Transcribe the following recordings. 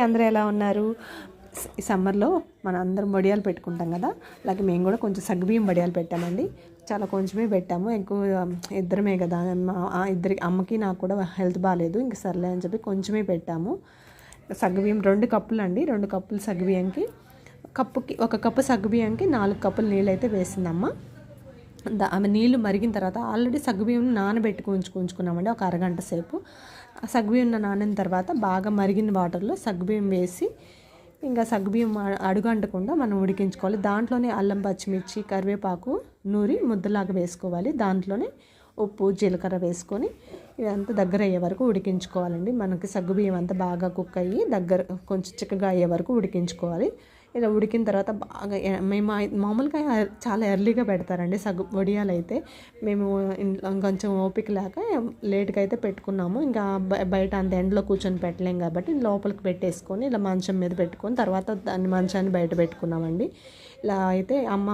అందరూ ఎలా ఉన్నారు? ఈ సమ్మర్లో మనం అందరం వడియాలు పెట్టుకుంటాం కదా, అలాగే మేము కూడా కొంచెం సగ్గుబియ్యం వడియాలు పెట్టామండి. చాలా కొంచెమే పెట్టాము, ఎక్కువ ఇద్దరమే కదా, ఇద్దరికి అమ్మకి నాకు కూడా హెల్త్ బాగాలేదు, ఇంక సర్లే అని చెప్పి కొంచెమే పెట్టాము. సగ్గుబియ్యం 2 కప్పులు అండి. 2 కప్పులు సగ్గుబియ్యంకి ఒక కప్పు సగ్గుబియ్యంకి 4 కప్పులు నీళ్ళు అయితే వేసిందమ్మ. ఆమె నీళ్ళు మరిగిన తర్వాత ఆల్రెడీ సగ్గుబియ్యం నానబెట్టుకు ఉంచుకున్నామండి ఒక అరగంట సేపు. సగ్గుబియ్యం నానిన తర్వాత బాగా మరిగిన వాటర్లో సగ్గుబియ్యం వేసి ఇంకా సగ్గుబియ్యం అడుగు అంటకుండా మనం ఉడికించుకోవాలి. దాంట్లోనే అల్లం, పచ్చిమిర్చి, కరివేపాకు నూరి ముద్దలాగా వేసుకోవాలి. దాంట్లోనే ఉప్పు, జీలకర్ర వేసుకొని ఇదంతా దగ్గర అయ్యే వరకు ఉడికించుకోవాలండి. మనకి సగ్గుబియ్యం అంతా బాగా కుక్ అయ్యి దగ్గర కొంచెం చిక్కగా అయ్యే వరకు ఉడికించుకోవాలి. ఇలా ఉడికిన తర్వాత బాగా మేము మామూలుగా చాలా ఎర్లీగా పెడతారండి వడియాలు అయితే. మేము కొంచెం ఓపిక లేక లేట్గా అయితే పెట్టుకున్నాము. ఇంకా బయట అంత ఎండలో కూర్చొని పెట్టలేం కాబట్టి లోపలికి పెట్టేసుకొని ఇలా మంచం మీద పెట్టుకొని తర్వాత దాన్ని మంచాన్ని బయట పెట్టుకున్నామండి. ఇలా అయితే అమ్మ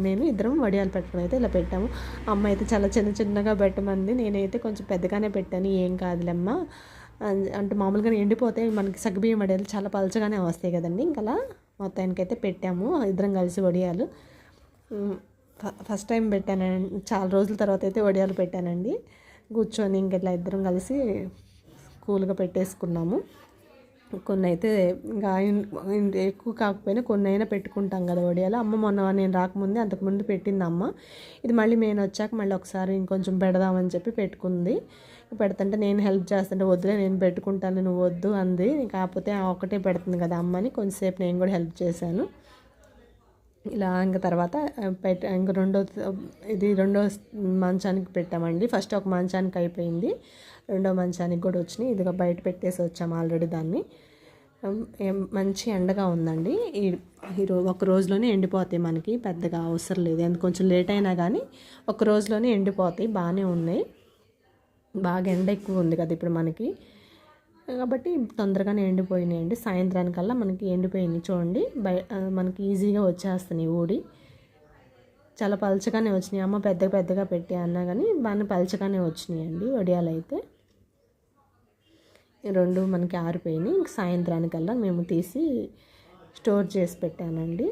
నేను ఇద్దరం వడియాలు పెట్టడం అయితే ఇలా పెట్టాము. అమ్మ అయితే చాలా చిన్నగా పెట్టమంది. నేనైతే కొంచెం పెద్దగానే పెట్టాను. ఏం కాదులేమ్మ అంటే మామూలుగా ఎండిపోతే మనకి సగ్గుబియ్యం వడియాలు చాలా పలచగానే వస్తాయి కదండి. ఇంకా అలా మొత్తానికైతే పెట్టాము ఇద్దరం కలిసి వడియాలు. ఫస్ట్ టైం పెట్టానండి, చాలా రోజుల తర్వాత అయితే వడియాలు పెట్టానండి. కూర్చొని ఇంక ఇట్లా ఇద్దరం కలిసి కూల్గా పెట్టేసుకున్నాము. కొన్ని అయితే ఇంకా ఎక్కువ కాకపోయినా కొన్ని అయినా పెట్టుకుంటాం కదా వడియాలు. అమ్మ మొన్న నేను రాకముందే అంతకుముందు పెట్టింది అమ్మ. ఇది మళ్ళీ నేను వచ్చాక మళ్ళీ ఒకసారి ఇంకొంచెం పెడదామని చెప్పి పెట్టుకుంది. పెడుతుంటే నేను హెల్ప్ చేస్తుంటే వద్దులే నేను పెట్టుకుంటాను నువ్వు వద్దు అంది. కాకపోతే ఒకటే పెడుతుంది కదా అమ్మని కొంచెంసేపు నేను కూడా హెల్ప్ చేశాను. ఇలా ఇంకా తర్వాత ఇంక రెండో మంచానికి పెట్టామండి. ఫస్ట్ ఒక మంచానికి అయిపోయింది, రెండో మంచానికి కూడా వచ్చినాయి. ఇదిగా బయట పెట్టేసి వచ్చాము ఆల్రెడీ దాన్ని. మంచి ఎండగా ఉందండి. ఒక రోజులోనే ఎండిపోతాయి, మనకి పెద్దగా అవసరం లేదు. కొంచెం లేట్ అయినా కానీ ఒక రోజులోనే ఎండిపోతాయి, బాగానే ఉన్నాయి. బాగా ఎండ ఎక్కువ ఉంది కదా ఇప్పుడు మనకి, కాబట్టి తొందరగానే ఎండిపోయినాయండి. సాయంత్రానికల్లా మనకి ఎండిపోయినాయి చూడండి. మనకి ఈజీగా వచ్చేస్తున్నాయి ఊడి. చాలా పలచగానే వచ్చినాయి. అమ్మ పెద్దగా పెట్టి అన్నా కానీ బాగా పలచగానే వచ్చినాయండి వడియాలు అయితే. రెండు మనకి ఆరిపోయినాయి. ఇంక సాయంత్రానికల్లా మేము తీసి స్టోర్ చేసి పెట్టానండి.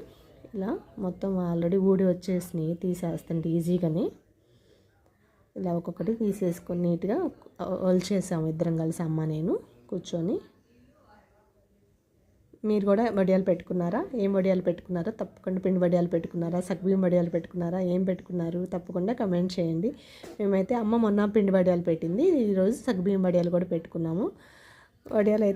ఇలా మొత్తం ఆల్రెడీ ఊడి వచ్చేసినాయి, తీసేస్తుంటే ఈజీగానే. ఇలా ఒక్కొక్కటి తీసేసుకొని నీట్గా ఒలిచేసాము ఇద్దరం కలిసి అమ్మ నేను కూర్చొని. మీరు కూడా వడియాలు పెట్టుకున్నారా? ఏం వడియాలు పెట్టుకున్నారో తప్పకుండా, పిండి వడియాలు పెట్టుకున్నారా, సగ్గుబియ్యం వడియాలు పెట్టుకున్నారా, ఏం పెట్టుకున్నారు తప్పకుండా కమెంట్ చేయండి. మేమైతే అమ్మ మొన్న పిండి వడియాలు పెట్టింది, ఈరోజు సగ్గుబియ్యం వడియాలు కూడా పెట్టుకున్నాము. వడియాలు అయితే